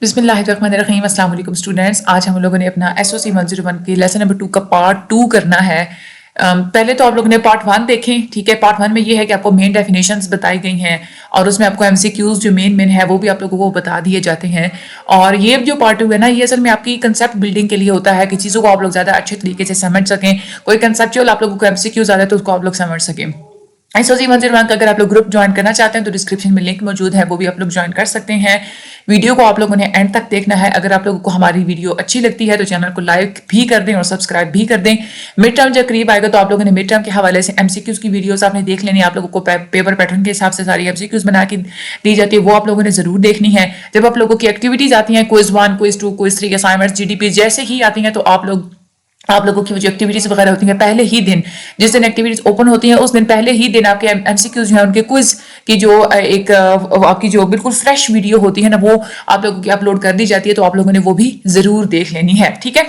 بسم اللہ الرحمن الرحیم. السلام علیکم اسٹوڈینٹس. آج ہم لوگوں نے اپنا SOC 101 کی لیسن نمبر 2 کا پارٹ 2 کرنا ہے. پہلے تو آپ لوگوں نے پارٹ 1 دیکھیں. ٹھیک ہے, پارٹ 1 میں یہ ہے کہ آپ کو مین ڈیفینیشنز بتائی گئی ہیں اور اس میں آپ کو MCQs جو مین ہے وہ بھی آپ لوگوں کو بتا دیے جاتے ہیں. اور یہ جو پارٹ 2 ہے نا, یہ اصل میں آپ کی کنسیپٹ بلڈنگ کے لیے ہوتا ہے کہ چیزوں کو آپ لوگ زیادہ اچھے طریقے سے سمجھ سکیں. کوئی کنسیپچول آپ لوگوں کو MCQs آتا ہے تو اس کو آپ لوگ سمجھ سکیں. SOC 101 کا اگر آپ لوگ گروپ جوائن کرنا چاہتے ہیں تو ڈسکرپشن میں لنک موجود ہے, وہ بھی آپ لوگ جوائن کر سکتے ہیں. ویڈیو کو آپ لوگوں نے اینڈ تک دیکھنا ہے. اگر آپ لوگوں کو ہماری ویڈیو اچھی لگتی ہے تو چینل کو لائک بھی کر دیں اور سبسکرائب بھی کر دیں. مڈ ٹرم جب قریب آئے گا تو آپ لوگوں نے مڈ ٹرم کے حوالے سے MCQs کی ویڈیوز آپ نے دیکھ لینی ہے. آپ لوگوں کو پیپر پیٹرن کے حساب سے ساری MCQs بنا کے دی جاتی ہے, وہ آپ لوگوں نے ضرور دیکھنی ہے. جب آپ لوگوں کی ایکٹیویٹیز آتی ہیں, quiz 1, quiz 2, quiz 3, assignments, GDP جیسے ہی آتی ہیں تو آپ لوگوں کی جو ایکٹیویٹیز وغیرہ ہوتی ہیں پہلے ہی دن, جس دن ایکٹیویٹیز اوپن ہوتی ہیں اس دن پہلے ہی دن آپ کے MCQs جو ہیں ان کے کوئز کی جو ایک آپ کی جو بالکل فریش ویڈیو ہوتی ہے نا, وہ آپ لوگوں کی اپلوڈ کر دی جاتی ہے, تو آپ لوگوں نے وہ بھی ضرور دیکھ لینی ہے. ٹھیک ہے,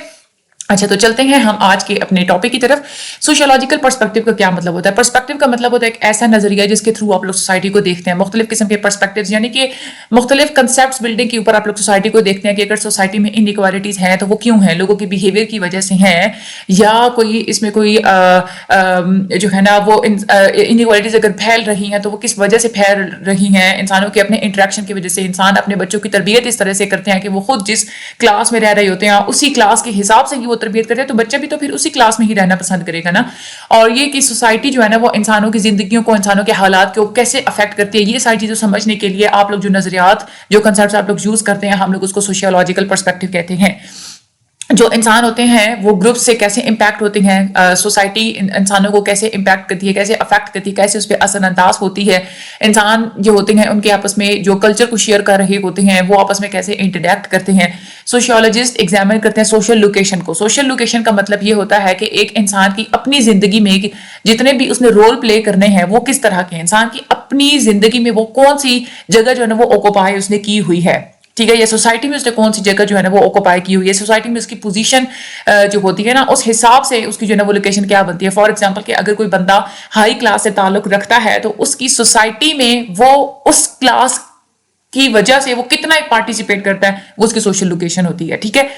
اچھا تو چلتے ہیں ہم آج کے اپنے ٹاپک کی طرف. سوشیولوجیکل پرسپیکٹو کا کیا مطلب ہوتا ہے؟ پرسپیکٹو کا مطلب ہوتا ہے ایک ایسا نظریہ جس کے تھرو آپ لوگ سوسائٹی کو دیکھتے ہیں. مختلف قسم کے پرسپیکٹوز یعنی کہ مختلف کنسیپٹس بلڈنگ کے اوپر آپ لوگ سوسائٹی کو دیکھتے ہیں کہ اگر سوسائٹی میں انیکوالٹیز ہیں تو وہ کیوں ہیں, لوگوں کے بیہیویئر کی وجہ سے ہیں, یا کوئی اس میں کوئی جو ہے نا وہ انیکوالٹیز اگر پھیل رہی ہیں تو وہ کس وجہ سے پھیل رہی ہیں. انسانوں کے اپنے انٹریکشن کی وجہ سے. انسان اپنے بچوں کی تربیت اس طرح سے کرتے ہیں کہ وہ خود جس کلاس میں رہ رہے ہوتے ہیں اسی کلاس کے حساب سے ہی وہ تربیت کرتے ہیں, تو بچہ بھی تو پھر اسی کلاس میں ہی رہنا پسند کرے گا نا. اور یہ کہ سوسائٹی جو ہے نا وہ انسانوں کی زندگیوں کو, انسانوں کے حالات کو کیسے افیکٹ کرتی ہے, یہ ساری چیزیں سمجھنے کے لیے آپ لوگ جو نظریات, جو کنسیپٹس آپ لوگ یوز کرتے ہیں, ہم لوگ اس کو سوشیولوجیکل پرسپیکٹو کہتے ہیں. جو انسان ہوتے ہیں وہ گروپ سے کیسے امپیکٹ ہوتے ہیں, سوسائٹی انسانوں کو کیسے امپیکٹ کرتی ہے, کیسے افیکٹ کرتی ہے, کیسے اس پہ اثر انداز ہوتی ہے. انسان جو ہوتے ہیں ان کے آپس میں جو کلچر کو شیئر کر رہے ہوتے ہیں وہ آپس میں کیسے انٹریکٹ کرتے ہیں. سوشیولوجسٹ ایگزامن کرتے ہیں سوشل لوکیشن کو. سوشل لوکیشن کا مطلب یہ ہوتا ہے کہ ایک انسان کی اپنی زندگی میں جتنے بھی اس نے رول پلے کرنے ہیں وہ کس طرح کے, انسان کی اپنی زندگی میں وہ کون سی جگہ جو ہے نا وہ اوکوپائی اس نے کی ہوئی ہے. ٹھیک ہے, یہ سوسائٹی میں اس نے کون سی جگہ جو ہے نا وہ اوکوپائی کی ہوئی ہے, سوسائٹی میں اس کی پوزیشن جو ہوتی ہے نا اس حساب سے اس کی جو ہے نا وہ لوکیشن کیا بنتی ہے. فار ایگزامپل کہ اگر کوئی بندہ ہائی کلاس سے تعلق رکھتا ہے تو اس کی سوسائٹی میں وہ اس کلاس کی وجہ سے وہ کتنا پارٹیسپیٹ کرتا ہے, وہ اس کی سوشل لوکیشن ہوتی ہے. ٹھیک ہے,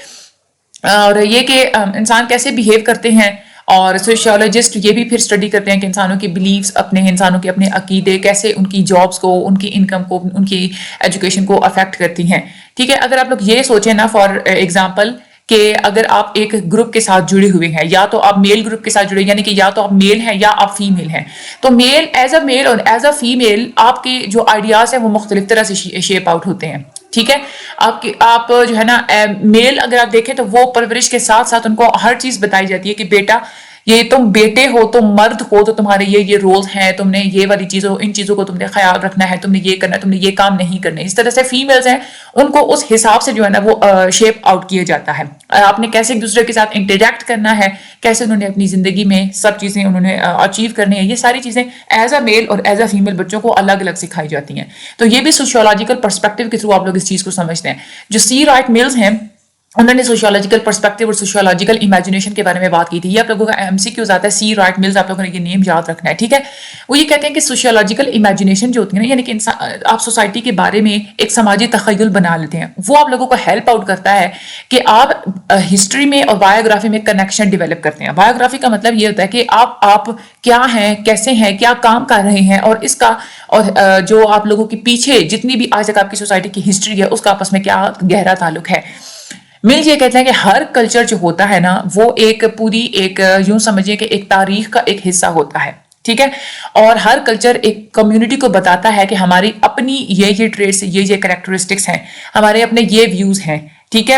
اور یہ کہ انسان کیسے بیہیو کرتے ہیں, اور سوشیولوجسٹ یہ بھی پھر اسٹڈی کرتے ہیں کہ انسانوں کے بلیفس, انسانوں کے اپنے عقیدے کیسے ان کی جابس کو, ان کی انکم کو, ان کی ایجوکیشن کو افیکٹ کرتی ہیں. ٹھیک ہے, اگر آپ لوگ یہ سوچیں نا فار ایگزامپل کہ اگر آپ ایک گروپ کے ساتھ جڑے ہوئے ہیں, یا تو آپ میل گروپ کے ساتھ جڑے, یعنی کہ یا تو آپ میل ہیں یا آپ فیمیل ہیں, تو میل ایز اے میل اور ایز اے فیمیل آپ کے جو آئیڈیاز ہیں وہ مختلف طرح سے شیپ آؤٹ ہوتے ہیں. ٹھیک ہے, آپ جو ہے نا میل اگر آپ دیکھیں تو وہ پرورش کے ساتھ ساتھ ان کو ہر چیز بتائی جاتی ہے کہ بیٹا یہ تم بیٹے ہو, تم مرد ہو, تو تمہارے یہ رولز ہیں, تم نے یہ والی چیزوں, ان چیزوں کو تم نے خیال رکھنا ہے, تم نے یہ کرنا ہے, تم نے یہ کام نہیں کرنا. اس طرح سے فیمیلز ہیں ان کو اس حساب سے جو ہے نا وہ شیپ آؤٹ کیا جاتا ہے. آپ نے کیسے ایک دوسرے کے ساتھ انٹریکٹ کرنا ہے, کیسے انہوں نے اپنی زندگی میں سب چیزیں انہوں نے اچیو کرنی ہے, یہ ساری چیزیں ایز اے میل اور ایز اے فیمیل بچوں کو الگ الگ سکھائی جاتی ہیں. تو یہ بھی سوشیولوجیکل پرسپیکٹو کے تھرو آپ لوگ اس چیز کو سمجھتے ہیں. جو سی رائٹ ملز ہیں انہوں نے سوشیولوجیکل پرسپیکٹو اور سوشیولوجیکل امیجنیشن کے بارے میں بات کی تھی. یہ آپ لوگوں کا MCQs آتا ہے, سی رائٹ ملز, آپ لوگوں نے یہ نیم یاد رکھنا ہے. ٹھیک ہے, وہ یہ کہتے ہیں کہ سوشیولوجیکل امیجنیشن جو ہوتی ہے نا, یعنی کہ آپ سوسائٹی کے بارے میں ایک سماجی تخیل بنا لیتے ہیں, وہ آپ لوگوں کو ہیلپ آؤٹ کرتا ہے کہ آپ ہسٹری میں اور بایوگرافی میں کنیکشن ڈیولپ کرتے ہیں. بایوگرافی کا مطلب یہ ہوتا ہے کہ آپ کیا ہیں, کیسے ہیں, کیا کام کر رہے ہیں, اور اس کا اور جو آپ لوگوں کے پیچھے جتنی بھی آج تک آپ کی سوسائٹی کی ہسٹری ہے اس کا آپس میں کیا گہرا تعلق ہے. مل یہ کہتے ہیں کہ ہر کلچر جو ہوتا ہے نا وہ ایک پوری ایک یوں سمجھیے کہ ایک تاریخ کا ایک حصہ ہوتا ہے. ٹھیک ہے, اور ہر کلچر ایک کمیونٹی کو بتاتا ہے کہ ہماری اپنی یہ ٹریٹس, یہ کریکٹرسٹکس ہیں, ہمارے اپنے یہ ویوز ہیں. ٹھیک ہے,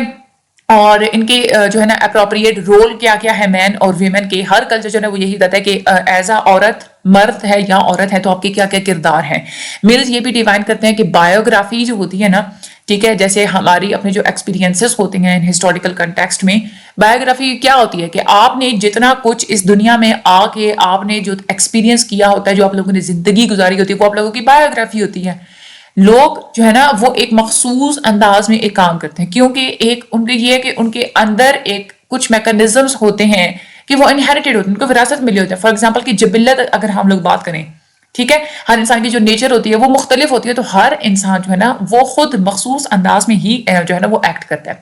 اور ان کے جو ہے نا اپروپریٹ رول کیا ہے مین اور ویمن کے. ہر کلچر جو ہے وہ یہی بتاتا ہے کہ ایز اے عورت, مرد ہے یا عورت ہے تو آپ کے کیا کردار ہیں. ملز یہ بھی ڈیفائن کرتے ہیں کہ بایوگرافی جو ہوتی ہے نا, ٹھیک ہے, جیسے ہماری اپنے جو ایکسپیرینسز ہوتے ہیں ہسٹوریکل کنٹیکسٹ میں, بایوگرافی کیا ہوتی ہے کہ آپ نے جتنا کچھ اس دنیا میں آ کے آپ نے جو ایکسپیرینس کیا ہوتا ہے, جو آپ لوگوں نے زندگی گزاری ہوتی ہے, وہ آپ لوگوں کی بایوگرافی ہوتی ہے. لوگ جو ہے نا وہ ایک مخصوص انداز میں ایک کام کرتے ہیں کیونکہ ایک ان کے یہ کہ ان کے اندر ایک کچھ میکانزمز ہوتے ہیں کہ وہ انہیریٹڈ ہوتے ہیں, ان کو وراثت ملی ہوتی ہے. فار ایگزامپل کہ جبلت اگر ہم لوگ بات کریں, ٹھیک ہے. ہر انسان کی جو نیچر ہوتی ہے وہ مختلف ہوتی ہے, تو ہر انسان جو ہے نا وہ خود مخصوص انداز میں ہی جو ہے نا وہ ایکٹ کرتا ہے.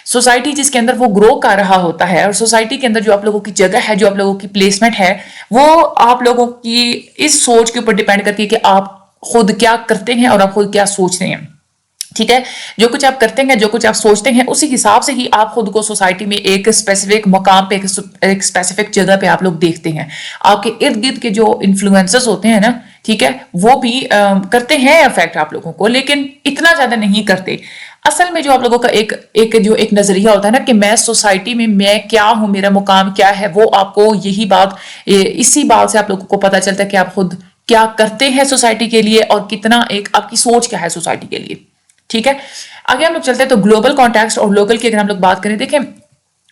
سوسائٹی جس کے اندر وہ گرو کر رہا ہوتا ہے, اور سوسائٹی کے اندر جو آپ لوگوں کی جگہ ہے, جو آپ لوگوں کی پلیسمنٹ ہے, وہ آپ لوگوں کی اس سوچ کے اوپر ڈیپینڈ کرتی ہے کہ آپ خود کیا کرتے ہیں اور آپ خود کیا سوچتے ہیں. ٹھیک ہے, جو کچھ آپ کرتے ہیں, جو کچھ آپ سوچتے ہیں, اسی حساب سے ہی آپ خود کو سوسائٹی میں ایک اسپیسیفک مقام پہ, ایک اسپیسیفک جگہ پہ آپ لوگ دیکھتے ہیں. آپ کے ارد گرد کے جو انفلوئنسز ہوتے ہیں نا, ٹھیک ہے, وہ بھی کرتے ہیں افیکٹ آپ لوگوں کو, لیکن اتنا زیادہ نہیں کرتے. اصل میں جو آپ لوگوں کا ایک نظریہ ہوتا ہے نا کہ میں سوسائٹی میں کیا ہوں, میرا مقام کیا ہے, وہ آپ کو یہی بات, اسی بات سے آپ لوگوں کو پتا چلتا ہے کہ آپ خود کیا کرتے ہیں سوسائٹی کے لیے, اور کتنا ایک آپ کی سوچ کیا ہے سوسائٹی کے لیے. ٹھیک ہے, آگے ہم لوگ چلتے ہیں. تو گلوبل کانٹیکسٹ اور لوکل کی اگر ہم لوگ بات کریں, دیکھیں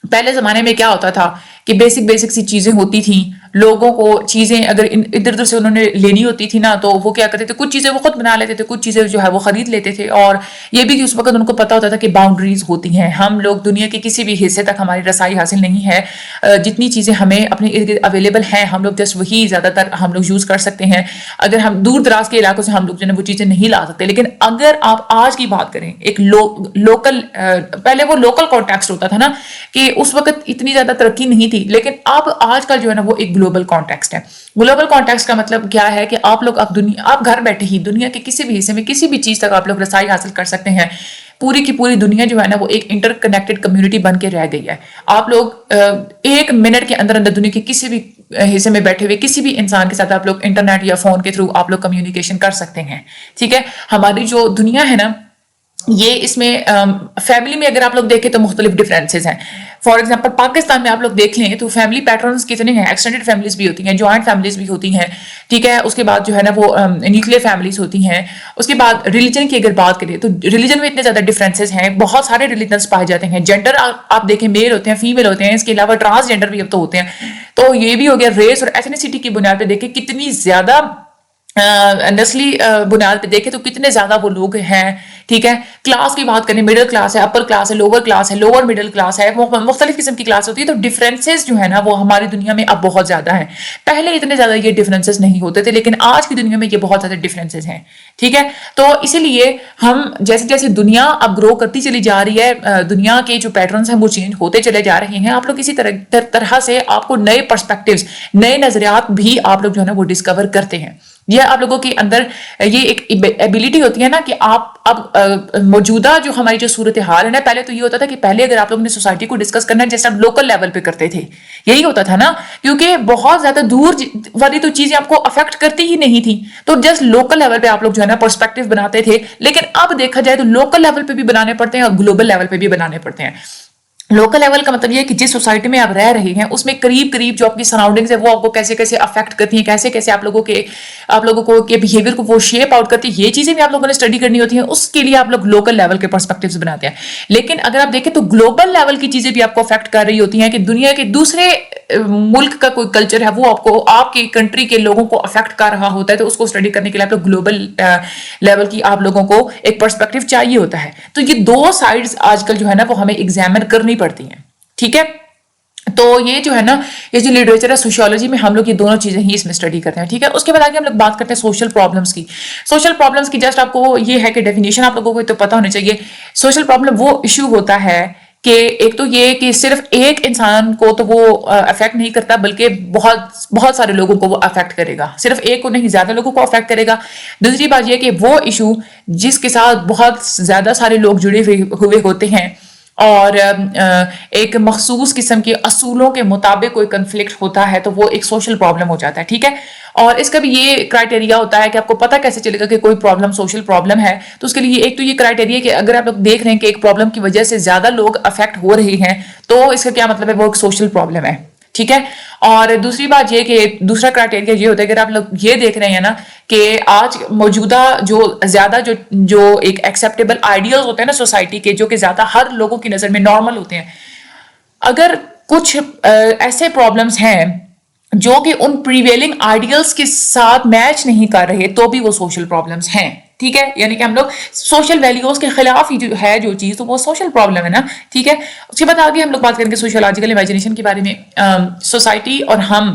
پہلے زمانے میں کیا ہوتا تھا کہ بیسک سی چیزیں ہوتی تھیں, لوگوں کو چیزیں اگر ادھر ادھر سے انہوں نے لینی ہوتی تھی نا, تو وہ کیا کرتے تھے, کچھ چیزیں وہ خود بنا لیتے تھے, کچھ چیزیں جو ہے وہ خرید لیتے تھے. اور یہ بھی کہ اس وقت ان کو پتا ہوتا تھا کہ باؤنڈریز ہوتی ہیں, ہم لوگ دنیا کے کسی بھی حصے تک ہماری رسائی حاصل نہیں ہے, جتنی چیزیں ہمیں اپنے ارد گرد اویلیبل ہیں ہم لوگ جسٹ وہی زیادہ تر ہم لوگ یوز کر سکتے ہیں. اگر ہم دور دراز کے علاقوں سے ہم لوگ جو ہے وہ چیزیں نہیں لا سکتے. لیکن اگر آپ آج کی بات کریں, ایک لوکل, پہلے وہ لوکل کانٹیکسٹ ہوتا تھا نا کہ اس وقت اتنی زیادہ ترقی نہیں تھی, لیکن اب آج کل جو ہے نا وہ ایک گلوبل کانٹیکسٹ ہے. گلوبل کانٹیکسٹ کا مطلب کیا ہے کہ آپ لوگ آپ گھر بیٹھے ہی دنیا کے کسی بھی حصے میں کسی بھی چیز تک آپ لوگ رسائی حاصل کر سکتے ہیں. پوری کی پوری دنیا جو ہے نا وہ ایک انٹر کنیکٹڈ کمیونٹی بن کے رہ گئی ہے. آپ لوگ ایک منٹ کے اندر دنیا کے کسی بھی حصے میں بیٹھے ہوئے کسی بھی انسان کے ساتھ آپ لوگ انٹرنیٹ یا فون کے تھرو آپ لوگ کمیونیکیشن کر سکتے ہیں. ٹھیک ہے, ہماری جو دنیا ہے نا یہ اس میں فیملی میں اگر آپ لوگ دیکھیں تو مختلف ڈفرینسز ہیں. فار ایگزامپل پاکستان میں آپ لوگ دیکھ لیں تو فیملی پیٹرنز کتنے ہیں, ایکسٹینڈیڈ فیملیز بھی ہوتی ہیں, جوائنٹ فیملیز بھی ہوتی ہیں. ٹھیک ہے, اس کے بعد جو ہے نا وہ نیوکلیر فیملیز ہوتی ہیں. اس کے بعد ریلیجن کی اگر بات کریں تو ریلیجن میں اتنے زیادہ ڈفرینسز ہیں, بہت سارے ریلیجنس پائے جاتے ہیں. جینڈر آپ دیکھیں میل ہوتے ہیں, فیمیل ہوتے ہیں, اس کے علاوہ ٹرانس جینڈر بھی اب تو ہوتے ہیں. تو یہ بھی ہو گیا. ریس اور ایتھنیسٹی کی بنیاد پہ دیکھیں کتنی زیادہ نسلی بنیاد پہ دیکھیں تو کتنے زیادہ وہ لوگ ہیں. ٹھیک ہے, کلاس کی بات کریں, مڈل کلاس ہے, اپر کلاس ہے, لوور مڈل کلاس ہے, مختلف قسم کی کلاس ہوتی ہے. تو ڈفرینسز جو ہے نا وہ ہماری دنیا میں اب بہت زیادہ ہیں. پہلے اتنے زیادہ یہ ڈفرینسز نہیں ہوتے تھے, لیکن آج کی دنیا میں یہ بہت زیادہ ڈفرینسز ہیں. ٹھیک ہے, تو اسی لیے ہم جیسے جیسے دنیا اب گرو کرتی چلی جا رہی ہے, دنیا کے جو پیٹرنز ہیں وہ چینج ہوتے چلے جا رہے ہیں. آپ لوگ اسی طرح سے آپ کو نئے پرسپیکٹیوز, نئے نظریات بھی آپ لوگ جو ہے نا وہ ڈسکور کرتے ہیں. یہ آپ لوگوں کے اندر یہ ایک ایبیلٹی ہوتی ہے نا کہ آپ اب موجودہ جو ہماری جو صورتحال ہے نا, پہلے تو یہ ہوتا تھا کہ پہلے اگر آپ لوگوں نے سوسائٹی کو ڈسکس کرنا ہے جیسے آپ لوکل لیول پہ کرتے تھے, یہی ہوتا تھا نا, کیونکہ بہت زیادہ دور والی تو چیزیں آپ کو افیکٹ کرتی ہی نہیں تھی. تو جسٹ لوکل لیول پہ آپ لوگ جو ہے نا پرسپیکٹیو بناتے تھے. لیکن اب دیکھا جائے تو لوکل لیول پہ بھی بنانے پڑتے ہیں اور گلوبل لیول پہ بھی بنانے پڑتے ہیں. لوکل لیول کا مطلب یہ ہے کہ جس سوسائٹی میں آپ رہ رہے ہیں اس میں قریب جو آپ کی سراؤنڈنگز ہے وہ آپ کو کیسے کیسے افیکٹ کرتی ہیں, کیسے کیسے آپ لوگوں کے بیہیویئر کو وہ شیپ آؤٹ کرتی ہے, یہ چیزیں بھی آپ لوگوں نے اسٹڈی کرنی ہوتی ہیں. اس کے لیے آپ لوگ لوکل لیول کے پرسپیکٹیوز بناتے ہیں. لیکن اگر آپ دیکھیں تو گلوبل لیول کی چیزیں بھی آپ کو افیکٹ کر رہی ہوتی ہیں کہ دنیا کے دوسرے ملک کا کوئی کلچر ہے وہ آپ کی کنٹری کے لوگوں کو افیکٹ کر رہا ہوتا ہے. تو اس کو اسٹڈی کرنے کے لیے آپ لوگ گلوبل لیول کی آپ لوگوں کو ایک پرسپیکٹیو چاہیے ہوتا ہے. تو یہ دو سائڈز آج کل جو ہے نا وہ ہمیں ایگزامن کرنی پڑتی ہیں. ٹھیک ہے, تو یہ جو ہے نا یہ جو لٹریچر ہے سوشیولوجی میں ہم لوگ یہ دونوں چیزیں ہی اس میں اسٹڈی کرتے ہیں. ٹھیک ہے, اس کے بعد آگے ہم لوگ بات کرتے ہیں سوشل پرابلمس کی. سوشل پرابلمس کی جسٹ آپ کو یہ ہے کہ ڈیفینیشن آپ لوگوں کو تو پتہ ہونا چاہیے. سوشل پرابلم وہ ایشو ہوتا ہے کہ ایک تو یہ کہ صرف ایک انسان کو تو وہ افیکٹ نہیں کرتا بلکہ بہت سارے لوگوں کو وہ افیکٹ کرے گا, صرف ایک کو نہیں زیادہ لوگوں کو افیکٹ کرے گا. دوسری بات یہ کہ وہ ایشو جس کے ساتھ بہت زیادہ سارے لوگ جڑے ہوئے ہوتے ہیں اور ایک مخصوص قسم کے اصولوں کے مطابق کوئی کنفلکٹ ہوتا ہے تو وہ ایک سوشل پرابلم ہو جاتا ہے. ٹھیک ہے, اور اس کا بھی یہ کرائٹیریا ہوتا ہے کہ آپ کو پتہ کیسے چلے گا کہ کوئی پرابلم سوشل پرابلم ہے. تو اس کے لیے ایک تو یہ کرائٹیریا کہ اگر آپ لوگ دیکھ رہے ہیں کہ ایک پرابلم کی وجہ سے زیادہ لوگ افیکٹ ہو رہے ہیں تو اس کا کیا مطلب ہے, وہ ایک سوشل پرابلم ہے. ٹھیک ہے, اور دوسری بات یہ کہ دوسرا کرائٹیریا یہ ہوتا ہے کہ اگر آپ لوگ یہ دیکھ رہے ہیں نا کہ آج موجودہ جو زیادہ جو ایک ایکسیپٹیبل آئیڈیلز ہوتے ہیں نا سوسائٹی کے, جو کہ زیادہ ہر لوگوں کی نظر میں نارمل ہوتے ہیں, اگر کچھ ایسے پرابلمس ہیں جو کہ ان پریویلنگ آئیڈیلز کے ساتھ میچ نہیں کر رہے تو بھی وہ سوشل پرابلمس ہیں. ٹھیک ہے, یعنی کہ ہم لوگ سوشل ویلیوز کے خلاف ہی جو ہے جو چیز تو وہ سوشل پرابلم ہے نا. ٹھیک ہے, اس کے بعد آگے ہم لوگ بات کریں گے سوشیولوجیکل امیجنیشن کے بارے میں. سوسائٹی اور ہم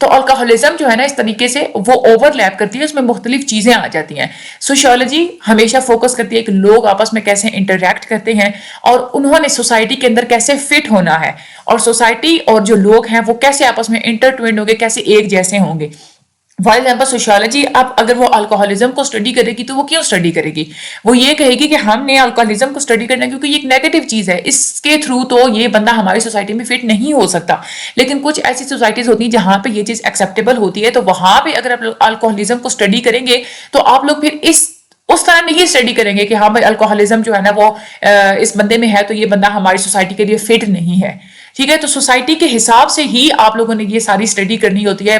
تو الکحلزم جو ہے نا اس طریقے سے وہ اوور لیپ کرتی ہے, اس میں مختلف چیزیں آ جاتی ہیں. سوشیولوجی ہمیشہ فوکس کرتی ہے کہ لوگ آپس میں کیسے انٹریکٹ کرتے ہیں اور انہوں نے سوسائٹی کے اندر کیسے فٹ ہونا ہے, اور سوسائٹی اور جو لوگ ہیں وہ کیسے آپس میں انٹرٹوینڈ ہوں گے, کیسے ایک جیسے ہوں گے. فار ایگزامپل سوشیولوجی اب اگر وہ الکحلزم کو اسٹڈی کرے گی تو وہ کیوں اسٹڈی کرے گی؟ وہ یہ کہے گی کہ ہم نے الکحلزم کو اسٹڈی کرنا ہے کیونکہ یہ ایک نیگیٹو چیز ہے, اس کے تھرو تو یہ بندہ ہماری سوسائٹی میں فٹ نہیں ہو سکتا. لیکن کچھ ایسی سوسائٹیز ہوتی ہیں جہاں پہ یہ چیز ایکسیپٹیبل ہوتی ہے, تو وہاں پہ اگر آپ الکحلزم کو اسٹڈی کریں گے تو آپ لوگ پھر اس طرح نہیں اسٹڈی کریں گے کہ ہاں بھائی الکحلزم جو ہے نا وہ اس بندے میں ہے تو یہ بندہ ہماری سوسائٹی کے لیے فٹ نہیں ہے. ٹھیک ہے, تو سوسائٹی کے حساب سے ہی آپ لوگوں نے یہ ساری اسٹڈی کرنی ہوتی ہے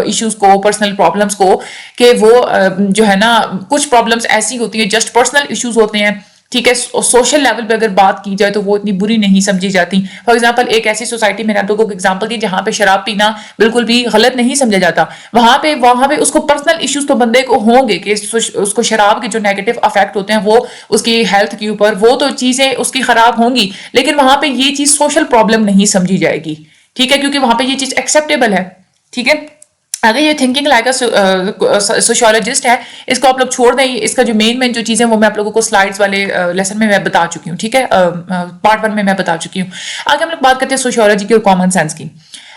ایشوز کو, پرسنل پرابلمس کو, کہ وہ جو ہے نا کچھ پرابلمس ایسی ہوتی ہیں جسٹ پرسنل ایشوز ہوتے ہیں. ٹھیک ہے, سوشل لیول پہ اگر بات کی جائے تو وہ اتنی بری نہیں سمجھی جاتی. فار ایگزامپل ایک ایسی سوسائٹی میں نے آپ لوگوں کو ایگزامپل دی جہاں پہ شراب پینا بالکل بھی غلط نہیں سمجھا جاتا. وہاں پہ اس کو پرسنل ایشوز تو بندے کو ہوں گے کہ اس کو شراب کے جو نیگیٹو افیکٹ ہوتے ہیں وہ اس کی ہیلتھ کے اوپر, وہ تو چیزیں اس کی خراب ہوں گی, لیکن وہاں پہ یہ چیز سوشل پرابلم نہیں سمجھی جائے گی. ٹھیک ہے, کیونکہ وہاں پہ یہ چیز ایکسیپٹیبل ہے. ٹھیک ہے, اگر یہ تھنکنگ لائک سوشیولوجسٹ ہے, اس کو آپ لوگ چھوڑ دیں. اس کا جو مین جو چیزیں وہ میں آپ لوگوں کو سلائڈز والے لیسن میں بتا چکی ہوں. ٹھیک ہے, پارٹ 1 میں بتا چکی ہوں. آگے ہم لوگ بات کرتے ہیں سوشیولوجی کی اور کامن سینس کی.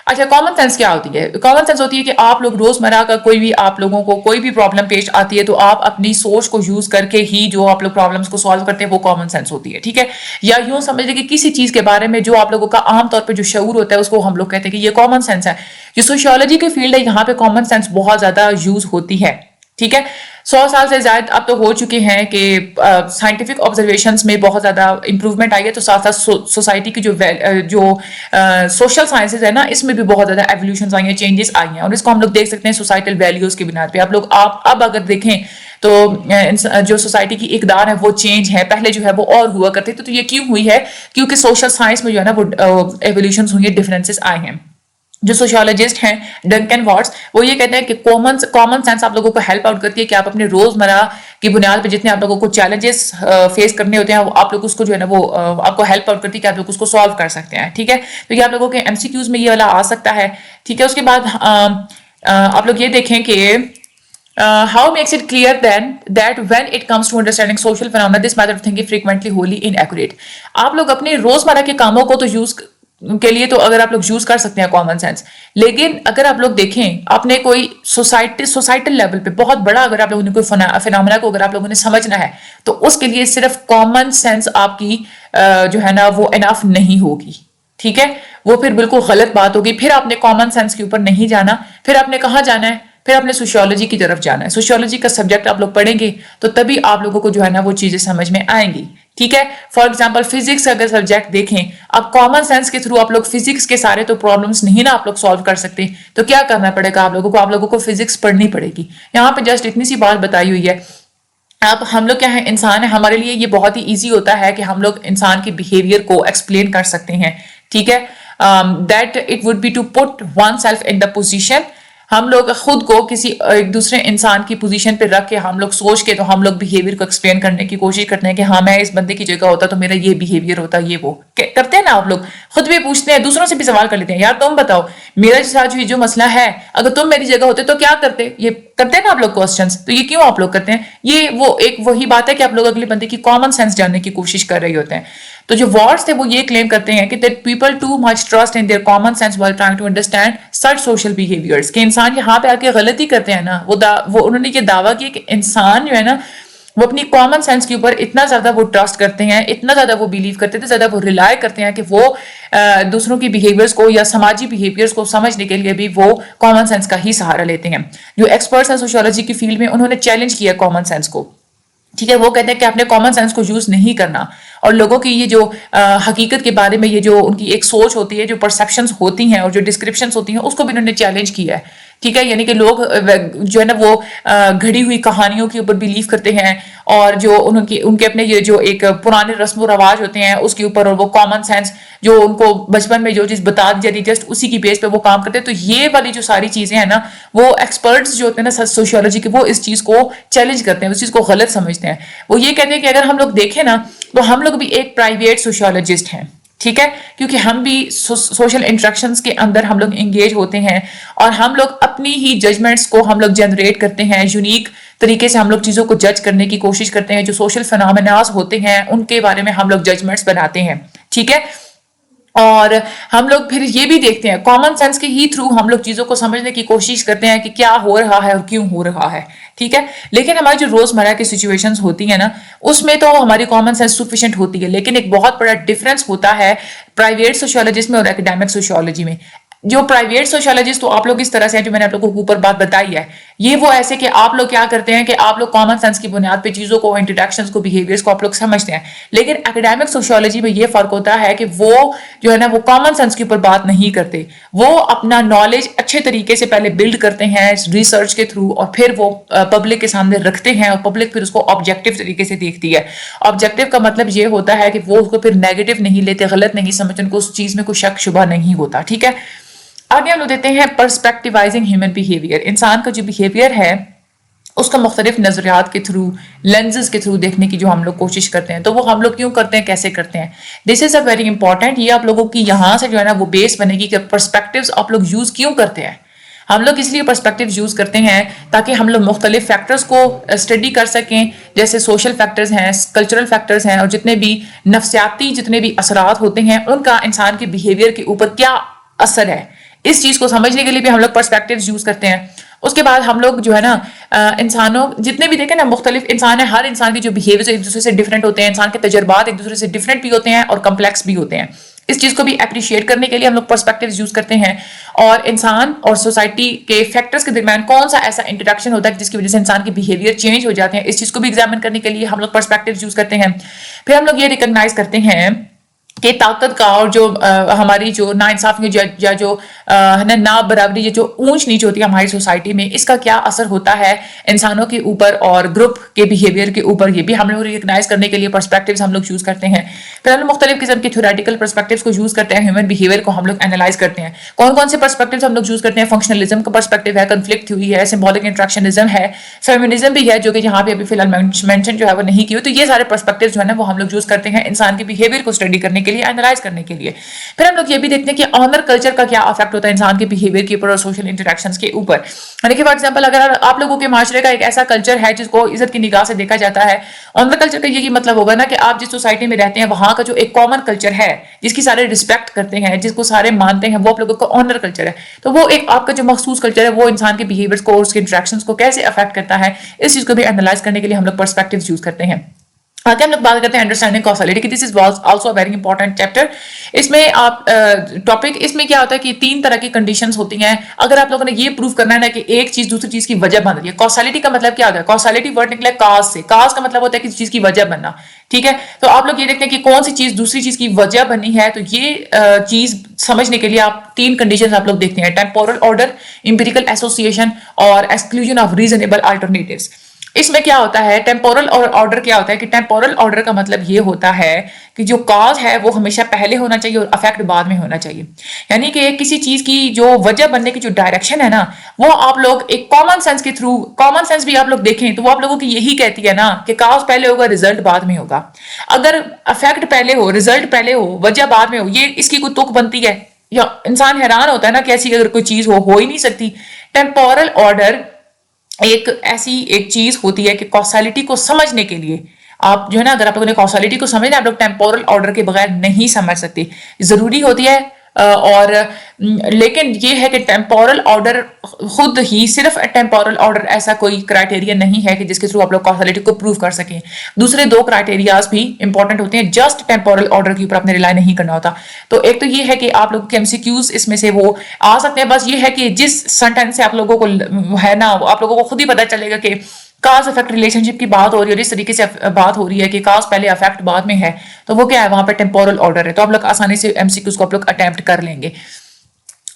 اچھا, کامن سینس کیا ہوتی ہے؟ کامن سینس ہوتی ہے کہ آپ لوگ روزمرہ کا کوئی بھی آپ لوگوں کو کوئی بھی پرابلم پیش آتی ہے تو آپ اپنی سوچ کو یوز کر کے ہی جو آپ لوگ پرابلمس کو سالو کرتے ہیں وہ کامن سینس ہوتی ہے. ٹھیک ہے, یا یوں سمجھ لیں کہ کسی چیز کے بارے میں جو آپ لوگوں کا عام طور پہ جو شعور ہوتا ہے اس کو ہم لوگ کہتے ہیں کہ یہ کامن سینس ہے. جو سوشیولوجی کی فیلڈ ہے یہاں پہ کامن سینس بہت زیادہ یوز ہوتی ہے. ٹھیک ہے, 100 سال سے زائد اب تو ہو چکے ہیں کہ سائنٹیفک آبزرویشنز میں بہت زیادہ امپروومنٹ آئی ہے, تو ساتھ ساتھ سوسائٹی کی جو سوشل سائنسز ہے نا اس میں بھی بہت زیادہ ایولیوشنز آئی ہیں, چینجز آئی ہیں, اور اس کو ہم لوگ دیکھ سکتے ہیں سوسائٹل ویلیوز کی بنیاد پہ. آپ اب اگر دیکھیں تو جو سوسائٹی کی اقدار ہے وہ چینج ہے, پہلے جو ہے وہ اور ہوا کرتے تھے. تو یہ کیوں ہوئی ہے؟ کیونکہ سوشل سائنس میں جو ہے نا وہ ایولیوشنز ہوئی ہیں, ڈفرینسز آئے ہیں. جو سوشیولوجسٹ ہیں ڈنکن واٹس وہ یہ کہتے ہیں کہ کامن سینس آپ لوگوں کو ہیلپ آؤٹ کرتی ہے کہ آپ اپنے روزمرہ کی بنیاد پہ جتنے آپ لوگوں کو چیلنجز فیس کرنے ہوتے ہیں آپ لوگ اس کو جو ہے نا وہ آپ کو ہیلپ آؤٹ کرتی ہے کہ آپ لوگ اس کو سالو کر سکتے ہیں. ٹھیک ہے, تو یہ آپ لوگوں کے ایم سی کیوز میں یہ والا آ سکتا ہے. ٹھیک ہے, اس کے بعد آپ لوگ یہ دیکھیں کہ how makes it clear then that when it comes to understanding social phenomena this method of thinking frequently wholly inaccurate. آپ لوگ اپنے روزمرہ کے کاموں کو تو یوز کے لیے تو اگر آپ لوگ یوز کر سکتے ہیں کامن سینس, لیکن اگر آپ لوگ دیکھیں آپ نے کوئی سوسائٹل لیول پہ بہت بڑا اگر آپ لوگوں نے کوئی فینومینا کو اگر آپ لوگوں نے سمجھنا ہے تو اس کے لیے صرف کامن سینس آپ کی جو ہے نا وہ انف نہیں ہوگی. ٹھیک ہے, وہ پھر بالکل غلط بات ہوگی. پھر آپ نے کامن سینس کے اوپر نہیں جانا, پھر آپ نے کہاں جانا ہے؟ پھر آپ نے سوشیولوجی کی طرف جانا ہے. سوشیولوجی کا سبجیکٹ آپ لوگ پڑھیں گے تو تبھی آپ لوگوں کو جو ہے نا وہ چیزیں سمجھ میں آئیں گی. ٹھیک ہے, فار ایگزامپل فزکس کا اگر سبجیکٹ دیکھیں, اب کامن سینس کے تھرو آپ لوگ فزکس کے سارے تو پرابلمس نہیں نا آپ لوگ سالو کر سکتے, تو کیا کرنا پڑے گا آپ لوگوں کو فزکس پڑھنی پڑے گی. یہاں پہ جسٹ اتنی سی بات بتائی ہوئی ہے. اب ہم لوگ کیا ہیں, انسان ہیں, ہمارے لیے یہ بہت ہی ایزی ہوتا ہے کہ ہم لوگ انسان کے بیہیویئر کو ایکسپلین کر سکتے ہیں. ٹھیک ہے, that it would be to put oneself in the position. ہم لوگ خود کو کسی ایک دوسرے انسان کی پوزیشن پہ رکھ کے ہم لوگ سوچ کے تو ہم لوگ بیہیویئر کو ایکسپلین کرنے کی کوشش کرتے ہیں کہ ہاں میں اس بندے کی جگہ ہوتا تو میرا یہ بیہیویئر ہوتا, یہ وہ کرتے ہیں نا. آپ لوگ خود بھی پوچھتے ہیں, دوسروں سے بھی سوال کر لیتے ہیں, یار تم بتاؤ میرا ساتھ جو مسئلہ ہے اگر تم میری جگہ ہوتے تو کیا کرتے؟ یہ کرتے ہیں نا آپ لوگ کوسچنس. تو یہ کیوں آپ لوگ کرتے ہیں؟ یہ وہ ایک وہی بات ہے کہ آپ لوگ اگلے بندے کی کامن سینس جاننے کی کوشش کر رہے ہوتے ہیں. تو جو واٹس تھے وہ یہ کلیم کرتے ہیں کہ that people too much trust in their common sense while trying to understand such social behaviors. کہ انسان یہاں پہ آ کے غلطی کرتے ہیں نا, وہ انہوں نے یہ دعویٰ کیا کہ انسان جو ہے نا وہ اپنی کامن سینس کے اوپر اتنا زیادہ وہ ٹرسٹ کرتے ہیں, اتنا زیادہ وہ بلیو کرتے ہیں, زیادہ وہ ریلائی کرتے ہیں کہ وہ دوسروں کی بیہیویئرس کو یا سماجی بیہیویئرس کو سمجھنے کے لیے بھی وہ کامن سینس کا ہی سہارا لیتے ہیں. جو ایکسپرٹس ہیں سوشیولوجی کی فیلڈ میں انہوں نے چیلنج کیا کامن سینس کو. ٹھیک ہے, وہ کہتے ہیں کہ آپ نے کامن سینس کو یوز نہیں کرنا, اور لوگوں کی یہ جو حقیقت کے بارے میں یہ جو ان کی ایک سوچ ہوتی ہے, جو پرسیپشنز ہوتی ہیں اور جو ڈسکرپشنز ہوتی ہیں اس کو بھی انہوں نے چیلنج کیا ہے. ٹھیک ہے, یعنی کہ لوگ جو ہے نا وہ گھڑی ہوئی کہانیوں کے اوپر بلیو کرتے ہیں, اور جو ان کے اپنے یہ جو ایک پرانے رسم و رواج ہوتے ہیں اس کے اوپر, اور وہ کامن سینس جو ان کو بچپن میں جو چیز بتا دی جاتی جسٹ اسی کی بیس پہ وہ کام کرتے ہیں. تو یہ والی جو ساری چیزیں ہیں نا وہ ایکسپرٹس جو ہوتے ہیں نا سوشیولوجی کے, وہ اس چیز کو چیلنج کرتے ہیں, اس چیز کو غلط سمجھتے ہیں. وہ یہ کہتے ہیں کہ اگر ہم لوگ دیکھیں نا تو ہم لوگ بھی ایک پرائیویٹ سوشیولوجسٹ ہیں. ٹھیک ہے، کیونکہ ہم بھی سوشل انٹریکشنز کے اندر ہم لوگ انگیج ہوتے ہیں اور ہم لوگ اپنی ہی ججمنٹس کو ہم لوگ جنریٹ کرتے ہیں، یونیک طریقے سے ہم لوگ چیزوں کو جج کرنے کی کوشش کرتے ہیں، جو سوشل فینومیناز ہوتے ہیں ان کے بارے میں ہم لوگ ججمنٹس بناتے ہیں، ٹھیک ہے۔ اور ہم لوگ پھر یہ بھی دیکھتے ہیں، کامن سینس کے ہی تھرو ہم لوگ چیزوں کو سمجھنے کی کوشش کرتے ہیں کہ کیا ہو رہا ہے اور کیوں ہو رہا ہے، ٹھیک ہے۔ لیکن ہماری جو روزمرہ کی سچویشنز ہوتی ہیں نا، اس میں تو ہماری کامن سینس سفیشینٹ ہوتی ہے، لیکن ایک بہت بڑا ڈفرینس ہوتا ہے پرائیویٹ سوشیولوجسٹ میں اور اکیڈیمک سوشیولوجی میں۔ جو پرائیویٹ سوشیولوجسٹ تو آپ لوگ اس طرح سے ہیں، جو میں نے آپ لوگوں کو اوپر بات بتائی ہے، یہ وہ ایسے کہ آپ لوگ کیا کرتے ہیں کہ آپ لوگ کامن سینس کی بنیاد پہ چیزوں کو، انٹروڈکشنز کو، بیہیویئرس کو آپ لوگ سمجھتے ہیں۔ لیکن اکیڈیمک سوشیولوجی میں یہ فرق ہوتا ہے کہ وہ جو ہے نا وہ کامن سینس کے اوپر بات نہیں کرتے، وہ اپنا نالج اچھے طریقے سے پہلے بلڈ کرتے ہیں ریسرچ کے تھرو، اور پھر وہ پبلک کے سامنے رکھتے ہیں، اور پبلک پھر اس کو آبجیکٹو طریقے سے دیکھتی ہے۔ آبجیکٹو کا مطلب یہ ہوتا ہے کہ وہ اس کو پھر نیگیٹو نہیں لیتے، غلط نہیں سمجھتے، ان کو اس چیز میں کوئی شک شبہ نہیں ہوتا، ٹھیک ہے۔ آگے ہم لوگ دیتے ہیں پرسپیکٹیوائزنگ ہیومن بیہیویئر، انسان کا جو بیہیویئر ہے اس کا مختلف نظریات کے تھرو، لینزز کے تھرو دیکھنے کی جو ہم لوگ کوشش کرتے ہیں، تو وہ ہم لوگ کیوں کرتے ہیں، کیسے کرتے ہیں، دس از اے ویری امپورٹنٹ۔ یہ آپ لوگوں کی یہاں سے جو ہے نا وہ بیس بنے گی کہ پرسپیکٹیوز آپ لوگ یوز کیوں کرتے ہیں۔ ہم لوگ اس لیے پرسپیکٹیوز یوز کرتے ہیں تاکہ ہم لوگ مختلف فیکٹرز کو اسٹڈی کر سکیں، جیسے سوشل فیکٹرز ہیں، کلچرل فیکٹرز ہیں، اور جتنے بھی نفسیاتی جتنے بھی اثرات ہوتے ہیں ان کا انسان کے بیہیویئر کے اوپر کیا اثر ہے، اس چیز کو سمجھنے کے لیے بھی ہم لوگ پرسپیکٹیوز یوز کرتے ہیں۔ اس کے بعد ہم لوگ جو ہے نا انسانوں جتنے بھی دیکھیں نا مختلف انسان ہیں، ہر انسان کی جو بیہیویئر ایک دوسرے سے ڈفرینٹ ہوتے ہیں، انسان کے تجربات ایک دوسرے سے ڈفرینٹ بھی ہوتے ہیں اور کمپلیکس بھی ہوتے ہیں۔ اس چیز کو بھی اپریشیٹ کرنے کے لیے ہم لوگ پرسپیکٹیوز یوز کرتے ہیں، اور انسان اور سوسائٹی کے فیکٹرز کے درمیان کون سا ایسا انٹریکشن ہوتا ہے جس کی وجہ سے انسان کے بیہیویئر چینج ہو جاتے ہیں، اس چیز کو بھی ایگزامن کرنے کے لیے ہم لوگ پرسپیکٹیوز یوز کرتے ہیں۔ پھر ہم لوگ یہ ریکگنائز کرتے ہیں کہ طاقت کا اور جو ہماری جو ناانصافی یا جو نا برابری یا جو اونچ نیچ ہوتی ہے ہماری سوسائٹی میں، اس کا کیا اثر ہوتا ہے انسانوں کے اوپر اور گروپ کے بیہیویئر کے اوپر، یہ بھی ہم لوگ ریکگنائز کرنے کے لیے پرسپیکٹیوز ہم لوگ یوز کرتے ہیں۔ پھر ہم لوگ مختلف قسم کے تھیوریٹیکل پرسپیکٹیوز کو یوز کرتے ہیں، ہیومن بیہیویئر کو ہم لوگ اینالائز کرتے ہیں۔ کون کون سے پرسپیکٹیوز ہم لوگ یوز کرتے ہیں؟ فنکشنلزم کا پرسپیکٹیو ہے، کنفلکٹ تھیوری ہے، سمبولک انٹریکشنزم ہے، فیمنزم بھی ہے، جو کہ یہاں پہ ابھی فی الحال مینشن جو ہے وہ نہیں کی ہوئی۔ تو یہ سارے پرسپیکٹیوز جو ہے نا وہ ہم لوگ یوز کرتے ہیں انسان کے بیہیویئر کو اسٹڈی کرنے کے لیے، اینالائز کرنے کے لیے۔ پھر ہم لوگ یہ بھی دیکھتے ہیں کہ آنر کلچر کا کیا افیکٹ ہوتا ہے انسان کے بیہیویئر کے اوپر اور سوشل انٹریکشنز کے اوپر۔ یعنی کہ فار ایگزامپل اگر آپ لوگوں کے معاشرے کا ایک ایسا کلچر ہے جس کو عزت کی نگاہ سے دیکھا جاتا ہے، آنر کلچر کا یہی مطلب ہوگا نا کہ آپ جس سوسائٹی میں رہتے ہیں وہاں کا جو ایک کامن کلچر ہے جس کی سارے رسپیکٹ کرتے ہیں، جس کو سارے مانتے ہیں، وہ آپ لوگوں کا آنر کلچر ہے۔ تو وہ ایک آپ کا جو مخصوص کلچر ہے وہ انسان کے بیہیویئر کو اور اس کے انٹریکشنز کو کیسے افیکٹ کرتا ہے، اس چیز کو بھی اینالائز کرنے کے لیے ہم لوگ پرسپیکٹیوز یوز کرتے ہیں۔ آگے ہم لوگ بات کرتے ہیں انڈرسٹینڈنگ کاسالٹی کی، this is also a very important chapter. اس میں آپ ٹاپک اس میں کیا ہوتا ہے کہ 3 طرح کی کنڈیشنز ہوتی ہیں۔ اگر آپ لوگوں نے یہ پروف کرنا ہے نا کہ ایک چیز دوسری چیز کی وجہ بن رہی ہے، کاسالٹی کا مطلب کیا ہوتا ہے؟ کاسالٹی ورڈ نکلا ہے کاز سے، کاز کا مطلب ہوتا ہے کسی چیز کی وجہ بننا، ٹھیک ہے۔ تو آپ لوگ یہ دیکھتے ہیں کہ کون سی چیز دوسری چیز کی وجہ بنی ہے، تو یہ چیز سمجھنے کے لیے آپ 3 کنڈیشنز آپ لوگ دیکھتے ہیں: ٹیمپورل آرڈر، امپیریکل ایسوسیشن اور ایکسکلوژن آف ریزنیبل الٹرنیٹیوز۔ اس میں کیا ہوتا ہے ٹیمپورل آرڈر کیا ہوتا ہے کہ ٹیمپورل آرڈر کا مطلب یہ ہوتا ہے کہ جو کاز ہے وہ ہمیشہ پہلے ہونا چاہیے اور افیکٹ بعد میں ہونا چاہیے۔ یعنی کہ کسی چیز کی جو وجہ بننے کی جو ڈائریکشن ہے نا، وہ آپ لوگ ایک کامن سینس کے تھرو، کامن سینس بھی آپ لوگ دیکھیں تو وہ آپ لوگوں کی یہی کہتی ہے نا کہ کاز پہلے ہوگا، رزلٹ بعد میں ہوگا۔ اگر افیکٹ پہلے ہو، رزلٹ پہلے ہو، وجہ بعد میں ہو، یہ اس کی کوئی تک بنتی ہے؟ یا انسان حیران ہوتا ہے نا کہ ایسی اگر کوئی چیز ہو ہی نہیں سکتی۔ ٹیمپورل آرڈر ایک ایسی ایک چیز ہوتی ہے کہ کاسالٹی کو سمجھنے کے لیے آپ جو ہے نا، اگر آپ لوگوں نے کاسالٹی کو سمجھنا، آپ لوگ ٹیمپورل آرڈر کے بغیر نہیں سمجھ سکتے، ضروری ہوتی ہے۔ اور لیکن یہ ہے کہ ٹیمپورل آرڈر خود ہی صرف ٹیمپورل آرڈر ایسا کوئی کرائٹیریا نہیں ہے کہ جس کے تھرو آپ لوگ کاسالٹی کو پروف کر سکیں۔ دوسرے 2 کرائٹیریاز بھی امپورٹنٹ ہوتے ہیں، جسٹ ٹیمپورل آرڈر کے اوپر آپ نے ریلائی نہیں کرنا ہوتا۔ تو ایک تو یہ ہے کہ آپ لوگوں کے MCQs اس میں سے وہ آ سکتے ہیں، بس یہ ہے کہ جس سینٹینس سے آپ لوگوں کو ہے نا، آپ لوگوں کو خود ہی پتہ چلے گا کہ کاز افیکٹ ریلیشن شپ کی بات ہو رہی ہے اور اس طریقے سے بات ہو رہی ہے کہ کاز پہلے افیکٹ بعد میں ہے، تو وہ کیا ہے؟ وہاں پہ ٹیمپورل آرڈر ہے۔ تو آپ لوگ آسانی سے MCQs کو آپ لوگ اٹیمپٹ کر لیں گے۔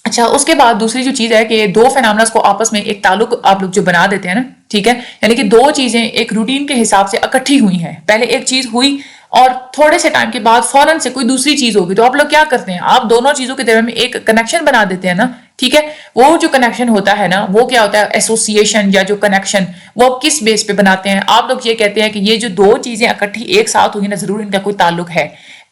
اچھا، اس کے بعد دوسری جو چیز ہے کہ 2 فینامناز کو آپس میں ایک تعلق آپ لوگ جو بنا دیتے ہیں نا، ٹھیک ہے، یعنی کہ 2 چیزیں ایک روٹین کے حساب سے اکٹھی ہوئی ہیں، پہلے ایک چیز ہوئی اور تھوڑے سے ٹائم کے بعد فوراً سے کوئی دوسری چیز ہوگی، تو آپ لوگ کیا کرتے ہیں؟ آپ دونوں چیزوں کے درمیان میں ایک کنیکشن بنا دیتے ہیں نا، ٹھیک ہے۔ وہ جو کنیکشن ہوتا ہے نا، وہ کیا ہوتا ہے؟ ایسوسیشن یا جو کنیکشن، وہ کس بیس پہ بناتے ہیں؟ آپ لوگ یہ کہتے ہیں کہ یہ جو 2 چیزیں اکٹھی ایک ساتھ ہوئی نا، ضرور ان کا کوئی تعلق ہے۔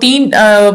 3